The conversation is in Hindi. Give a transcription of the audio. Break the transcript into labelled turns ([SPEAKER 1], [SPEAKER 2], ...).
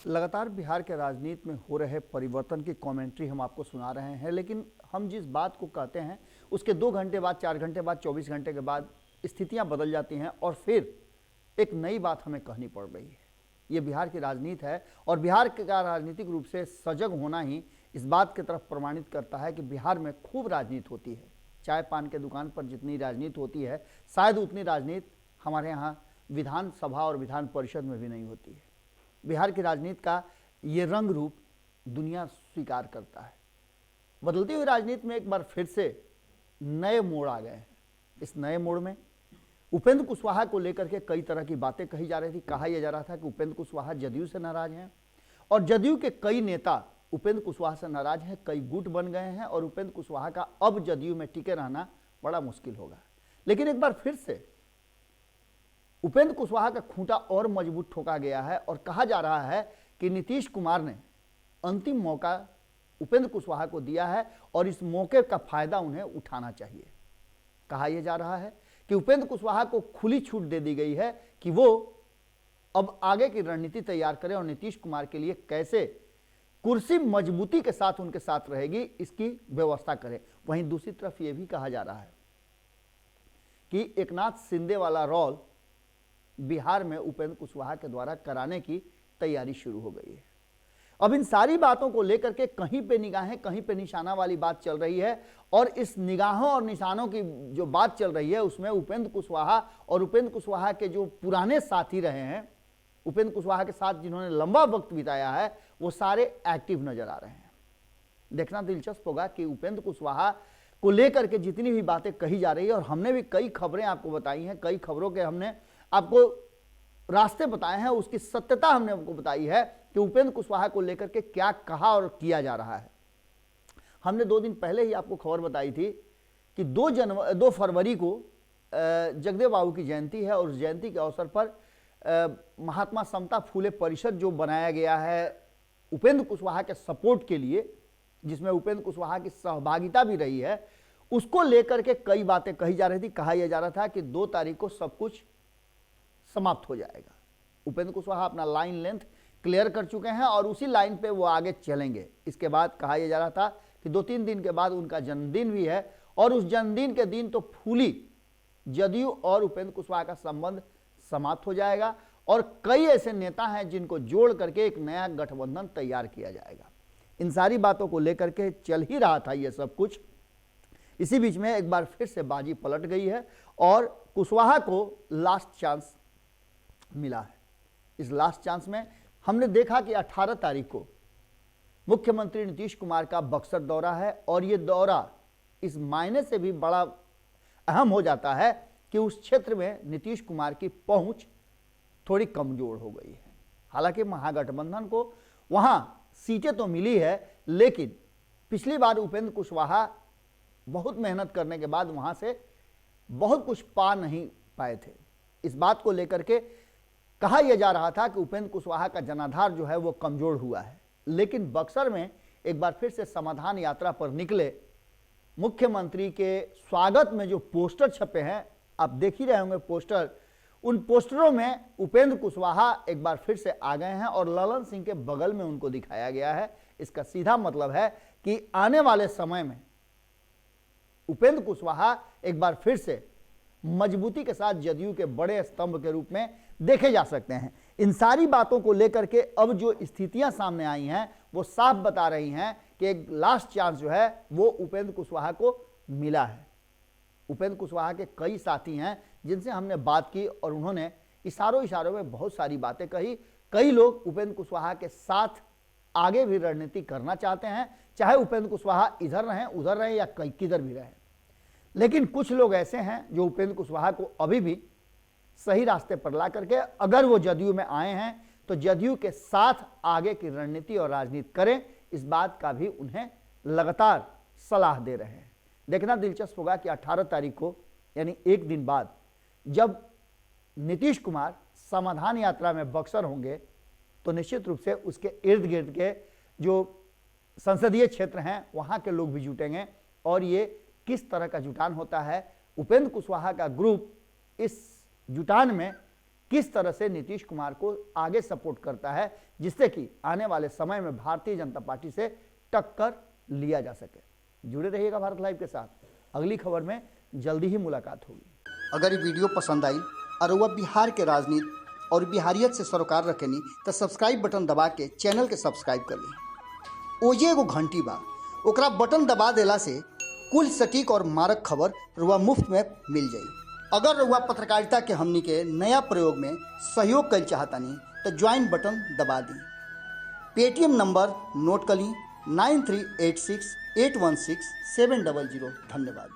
[SPEAKER 1] लगातार बिहार के राजनीति में हो रहे परिवर्तन की कमेंट्री हम आपको सुना रहे हैं, लेकिन हम जिस बात को कहते हैं उसके 2 घंटे बाद, 4 घंटे बाद, 24 घंटे के बाद स्थितियां बदल जाती हैं और फिर एक नई बात हमें कहनी पड़ रही है। ये बिहार की राजनीति है और बिहार का राजनीतिक रूप से सजग होना ही इस बात की तरफ प्रमाणित करता है कि बिहार में खूब राजनीति होती है। चाय पान के दुकान पर जितनी राजनीति होती है, शायद उतनी राजनीति हमारे यहाँ विधानसभा और विधान परिषद में भी नहीं होती है। बिहार की राजनीति का ये रंग रूप दुनिया स्वीकार करता है। बदलती हुई राजनीति में एक बार फिर से नए मोड़ आ गए हैं। इस नए मोड़ में उपेंद्र कुशवाहा को लेकर के कई तरह की बातें कही जा रही थी। कहा यह जा रहा था कि उपेंद्र कुशवाहा जदयू से नाराज हैं और जदयू के कई नेता उपेंद्र कुशवाहा से नाराज हैं, कई गुट बन गए हैं और उपेंद्र कुशवाहा का अब जदयू में टिके रहना बड़ा मुश्किल होगा। लेकिन एक बार फिर से उपेंद्र कुशवाहा का खूंटा और मजबूत ठोका गया है और कहा जा रहा है कि नीतीश कुमार ने अंतिम मौका उपेंद्र कुशवाहा को दिया है और इस मौके का फायदा उन्हें उठाना चाहिए। कहा यह जा रहा है कि उपेंद्र कुशवाहा को खुली छूट दे दी गई है कि वो अब आगे की रणनीति तैयार करें और नीतीश कुमार के लिए कैसे कुर्सी मजबूती के साथ उनके साथ रहेगी इसकी व्यवस्था करें। वहीं दूसरी तरफ यह भी कहा जा रहा है कि एकनाथ शिंदे वाला रोल बिहार में उपेंद्र कुशवाहा के द्वारा कराने की तैयारी शुरू हो गई है। अब इन सारी बातों को लेकर के कहीं पे निगाहें, कहीं पे निशाना वाली बात चल रही है और इस निगाहों और निशानों की जो बात चल रही है उसमें उपेंद्र कुशवाहा और उपेंद्र कुशवाहा के जो पुराने साथी रहे हैं, उपेंद्र कुशवाहा के साथ जिन्होंने लंबा वक्त बिताया है, वो सारे एक्टिव नजर आ रहे हैं। देखना दिलचस्प होगा कि उपेंद्र कुशवाहा को लेकर के जितनी भी बातें कही जा रही है और हमने भी कई खबरें आपको बताई हैं, कई खबरों के हमने आपको रास्ते बताए हैं, उसकी सत्यता हमने आपको बताई है कि उपेंद्र कुशवाहा को लेकर के क्या कहा और किया जा रहा है। हमने 2 दिन पहले ही आपको खबर बताई थी कि 2 फरवरी को जगदेव बाबू की जयंती है और उस जयंती के अवसर पर महात्मा समता फूले परिषद जो बनाया गया है उपेंद्र कुशवाहा के सपोर्ट के लिए, जिसमें उपेंद्र कुशवाहा की सहभागिता भी रही है, उसको लेकर के कई बातें कही जा रही थी। कहा यह जा रहा था कि 2 तारीख को सब कुछ समाप्त हो जाएगा। उपेंद्र कुशवाहा अपना लाइन लेंथ क्लियर कर चुके हैं और उसी लाइन पे वो आगे चलेंगे। इसके बाद कहा यह जा रहा था कि 2-3 दिन के बाद उनका जन्मदिन भी है और उस जन्मदिन के दिन तो फूली जदयू और उपेंद्र कुशवाहा का संबंध समाप्त हो जाएगा और कई ऐसे नेता हैं जिनको जोड़ करके एक नया गठबंधन तैयार किया जाएगा। इन सारी बातों को लेकर के चल ही रहा था ये सब कुछ। इसी बीच में एक बार फिर से बाजी पलट गई है और कुशवाहा को लास्ट चांस मिला है। इस लास्ट चांस में हमने देखा कि 18 तारीख को मुख्यमंत्री नीतीश कुमार का बक्सर दौरा है और ये दौरा इस मायने से भी बड़ा अहम हो जाता है कि उस क्षेत्र में नीतीश कुमार की पहुंच थोड़ी कमजोर हो गई है। हालांकि महागठबंधन को वहां सीटें तो मिली है, लेकिन पिछली बार उपेंद्र कुशवाहा बहुत मेहनत करने के बाद वहां से बहुत कुछ पा नहीं पाए थे। इस बात को लेकर के कहा यह जा रहा था कि उपेंद्र कुशवाहा का जनाधार जो है वो कमजोर हुआ है। लेकिन बक्सर में एक बार फिर से समाधान यात्रा पर निकले मुख्यमंत्री के स्वागत में जो पोस्टर छपे हैं, आप देख ही रहे होंगे पोस्टर, उन पोस्टरों में उपेंद्र कुशवाहा एक बार फिर से आ गए हैं और ललन सिंह के बगल में उनको दिखाया गया है। इसका सीधा मतलब है कि आने वाले समय में उपेंद्र कुशवाहा एक बार फिर से मजबूती के साथ जदयू के बड़े स्तंभ के रूप में देखे जा सकते हैं। इन सारी बातों को लेकर के अब जो स्थितियां सामने आई हैं वो साफ बता रही हैं कि एक लास्ट चांस जो है वो उपेंद्र कुशवाहा को मिला है। उपेंद्र कुशवाहा के कई साथी हैं जिनसे हमने बात की और उन्होंने इशारों में बहुत सारी बातें कही। कई लोग उपेंद्र कुशवाहा के साथ आगे भी रणनीति करना चाहते हैं, चाहे उपेंद्र कुशवाहा इधर रहें, उधर रहें या किधर भी रहें। लेकिन कुछ लोग ऐसे हैं जो उपेंद्र कुशवाहा को अभी भी सही रास्ते पर ला करके अगर वो जदयू में आए हैं तो जदयू के साथ आगे की रणनीति और राजनीति करें, इस बात का भी उन्हें लगातार सलाह दे रहे हैं। देखना दिलचस्प होगा कि 18 तारीख को यानी एक दिन बाद जब नीतीश कुमार समाधान यात्रा में बक्सर होंगे तो निश्चित रूप से उसके इर्द गिर्द के जो संसदीय क्षेत्र हैं वहां के लोग भी जुटेंगे और ये किस तरह का जुटान होता है, उपेंद्र कुशवाहा का ग्रुप इस जुटान में किस तरह से नीतीश कुमार को आगे सपोर्ट करता है, जिससे कि आने वाले समय में भारतीय जनता पार्टी से टक्कर लिया जा सके। जुड़े रहिएगा भारत लाइव के साथ, अगली खबर में जल्दी ही मुलाकात होगी।
[SPEAKER 2] अगर ये वीडियो पसंद आई और वह बिहार के राजनीति और बिहारियत से सरोकार रखेनी तो सब्सक्राइब बटन दबा के चैनल के सब्सक्राइब कर ली। ओजे एगो घंटी बा, ओकरा बटन दबा देला से कुल सटीक और मारक खबर रुआ मुफ्त में मिल जाई। अगर रुआ पत्रकारिता के हमनी के नया प्रयोग में सहयोग कर चाहतानी तो ज्वाइन बटन दबा दी। पेटीएम नंबर नोट कर ली 9386816700। धन्यवाद।